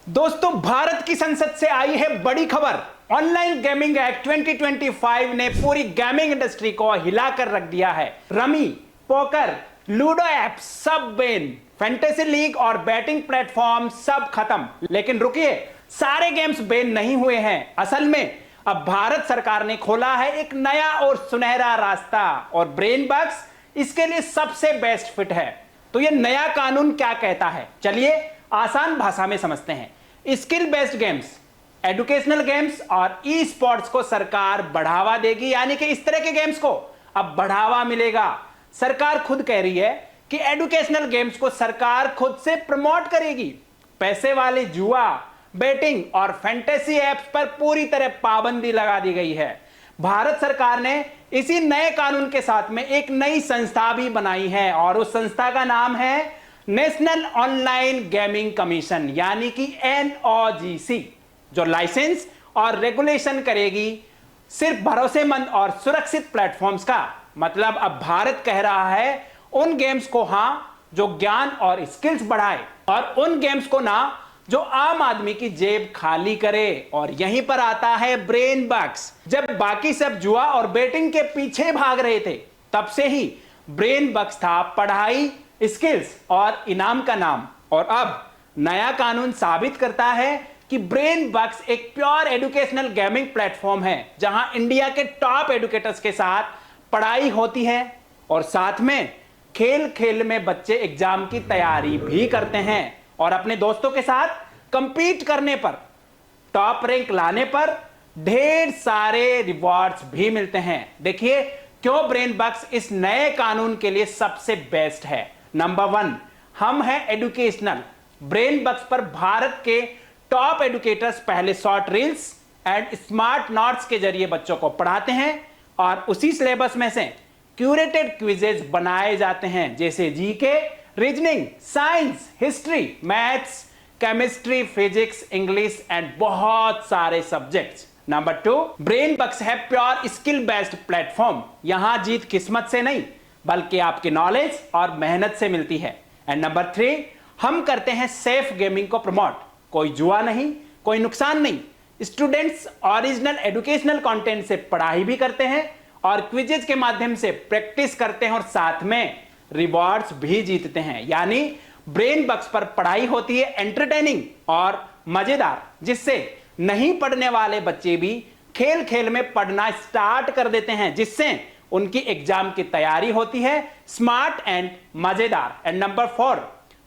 दोस्तों, भारत की संसद से आई है बड़ी खबर। ऑनलाइन गेमिंग एक्ट 2025 ने पूरी गेमिंग इंडस्ट्री को हिलाकर रख दिया है। रमी, पोकर, लूडो ऐप सब बैन, फैंटेसी लीग और बैटिंग प्लेटफॉर्म सब खत्म। लेकिन रुकिए, सारे गेम्स बैन नहीं हुए हैं। असल में अब भारत सरकार ने खोला है एक नया और सुनहरा रास्ता और ब्रेन बग्स इसके लिए सबसे बेस्ट फिट है। तो ये नया कानून क्या कहता है, चलिए आसान भाषा में समझते हैं। Skill based games, educational games और ई स्पोर्ट्स को सरकार बढ़ावा देगी, यानी कि इस तरह के गेम्स को अब बढ़ावा मिलेगा। सरकार खुद कह रही है कि एजुकेशनल गेम्स को सरकार खुद से प्रमोट करेगी। पैसे वाले जुआ, बैटिंग और फैंटेसी एप्स पर पूरी तरह पाबंदी लगा दी गई है। भारत सरकार ने इसी नए कानून के साथ में एक नई संस्था भी बनाई है और उस संस्था का नाम है नेशनल ऑनलाइन गेमिंग कमीशन, यानी कि NOGC, जो लाइसेंस और रेगुलेशन करेगी सिर्फ भरोसेमंद और सुरक्षित प्लेटफॉर्म्स का। मतलब अब भारत कह रहा है उन गेम्स को हां जो ज्ञान और स्किल्स बढ़ाए, और उन गेम्स को ना जो आम आदमी की जेब खाली करे। और यहीं पर आता है ब्रेन बग्स। जब बाकी सब जुआ और बैटिंग के पीछे भाग रहे थे, तब से ही ब्रेन बग्स था पढ़ाई, स्किल्स और इनाम का नाम। और अब नया कानून साबित करता है कि ब्रेन बग्स एक प्योर एजुकेशनल गेमिंग प्लेटफॉर्म है, जहां इंडिया के टॉप एजुकेटर्स के साथ पढ़ाई होती है और साथ में खेल खेल में बच्चे एग्जाम की तैयारी भी करते हैं और अपने दोस्तों के साथ कंपीट करने पर, टॉप रैंक लाने पर ढेर सारे रिवॉर्ड्स भी मिलते हैं। देखिए क्यों ब्रेन बग्स इस नए कानून के लिए सबसे बेस्ट है। नंबर 1, हम हैं एजुकेशनल। ब्रेन बग्स पर भारत के टॉप एजुकेटर्स पहले short reels and smart notes के जरिए बच्चों को पढ़ाते हैं और उसी सिलेबस में से क्यूरेटेड क्विजेज बनाए जाते हैं, जैसे GK, reasoning, science, history, maths, chemistry, physics, English and बहुत सारे सब्जेक्ट्स। नंबर 2, ब्रेन बग्स है प्योर स्किल बेस्ड प्लेटफॉर्म। यहां जीत किस्मत से नहीं बल्कि आपकी नॉलेज और मेहनत से मिलती है। एंड नंबर 3, हम करते हैं सेफ गेमिंग को प्रमोट। कोई जुआ नहीं, कोई नुकसान नहीं। स्टूडेंट्स ओरिजिनल एजुकेशनल कंटेंट से पढ़ाई भी करते हैं और क्विजेज के माध्यम से प्रैक्टिस करते हैं और साथ में रिवॉर्ड्स भी जीतते हैं। यानी ब्रेन बग्स पर पढ़ाई होती है एंटरटेनिंग और मजेदार, जिससे नहीं पढ़ने वाले बच्चे भी खेल खेल में पढ़ना स्टार्ट कर देते हैं, जिससे उनकी एग्जाम की तैयारी होती है स्मार्ट एंड मजेदार। एंड नंबर 4,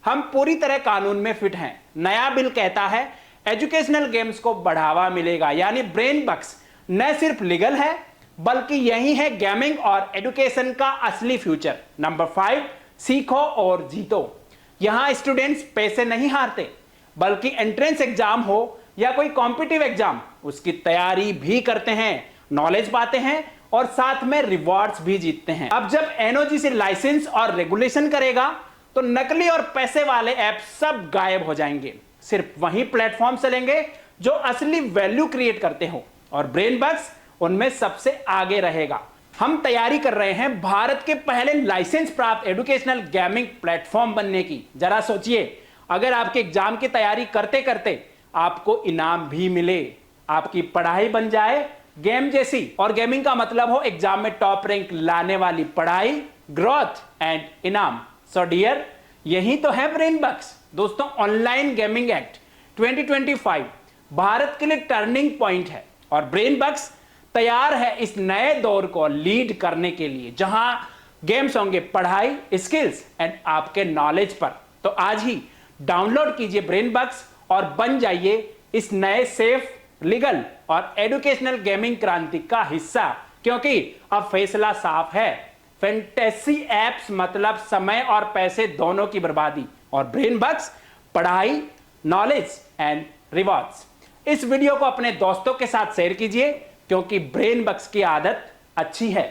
हम पूरी तरह कानून में फिट हैं। नया बिल कहता है एजुकेशनल गेम्स को बढ़ावा मिलेगा, यानी ब्रेन बग्स न सिर्फ लीगल है बल्कि यही है गेमिंग और एजुकेशन का असली फ्यूचर। नंबर 5, सीखो और जीतो। यहां स्टूडेंट्स पैसे नहीं हारते बल्कि एंट्रेंस एग्जाम हो या कोई कॉम्पिटिटिव एग्जाम, उसकी तैयारी भी करते हैं, नॉलेज पाते हैं और साथ में रिवॉर्ड्स भी जीतते हैं। अब जब NOGC लाइसेंस और रेगुलेशन करेगा तो नकली और पैसे वाले ऐप सब गायब हो जाएंगे। सिर्फ वही प्लेटफॉर्म चलेंगे जो असली वैल्यू क्रिएट करते हो और ब्रेन बग्स उनमें सबसे आगे रहेगा। हम तैयारी कर रहे हैं भारत के पहले लाइसेंस प्राप्त एजुकेशनल गेमिंग प्लेटफॉर्म बनने की। जरा सोचिए, अगर आपके एग्जाम की तैयारी करते करते आपको इनाम भी मिले, आपकी पढ़ाई बन जाए गेम जैसी, और गेमिंग का मतलब हो एग्जाम में टॉप रैंक लाने वाली पढ़ाई, ग्रोथ एंड इनाम। सो डियर, यही तो है ब्रेन बग्स। दोस्तों, ऑनलाइन गेमिंग एक्ट 2025 भारत के लिए टर्निंग पॉइंट है और ब्रेन बग्स तैयार है इस नए दौर को लीड करने के लिए, जहां गेम्स होंगे पढ़ाई, स्किल्स एंड आपके नॉलेज पर। तो आज ही डाउनलोड कीजिए ब्रेन बग्स और बन जाइए इस नए सेफ, लीगल और एजुकेशनल गेमिंग क्रांति का हिस्सा, क्योंकि अब फैसला साफ है। फैंटेसी एप्स मतलब समय और पैसे दोनों की बर्बादी और ब्रेन बग्स पढ़ाई, नॉलेज एंड रिवॉर्ड्स। इस वीडियो को अपने दोस्तों के साथ शेयर कीजिए, क्योंकि ब्रेन बग्स की आदत अच्छी है।